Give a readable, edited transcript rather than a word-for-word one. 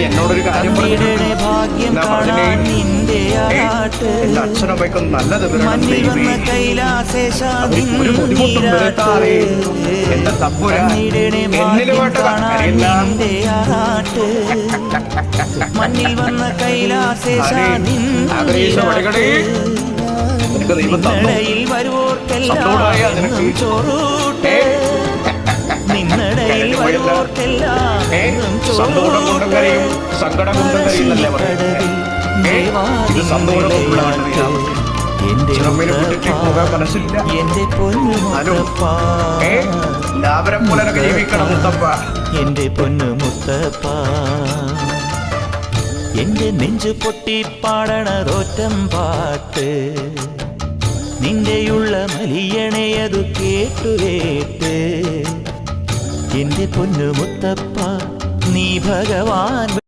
എന്നോടൊരു കാര്യം തമ്മിടെ ഭാഗ്യം കാണാൻ നിന്റെ ആട്ട് എന്റെ അച്ഛനമ്മയ്ക്കും നല്ലത് മണ്ണിൽ വന്ന കൈലാസേശ ഒരു ബുദ്ധിമുട്ടും വരുത്താതെ എന്റെ തപ്പുര തമ്മിടെ ഭാഗ്യം കാണാൻ നിന്റെ ആട്ട് മണ്ണിൽ വന്ന കൈലാസേശ നിന്നടയിൽ വരുവോർക്കെല്ലാം ചോറൂട്ടെ നിന്നടയിൽ വരുവോർക്കെല്ലാം എന്റെ പൊന്നുമുത്തപ്പ എന്റെ പൊന്നുമുത്തപ്പ എന്റെ നെഞ്ചു പൊട്ടി പാടണതോറ്റം പാട്ട് നിന്റെയുള്ള മലിയണയതു കേട്ടുകേട്ട് എന്റെ പൊന്നുമുത്തപ്പ നീ ഭഗവാൻ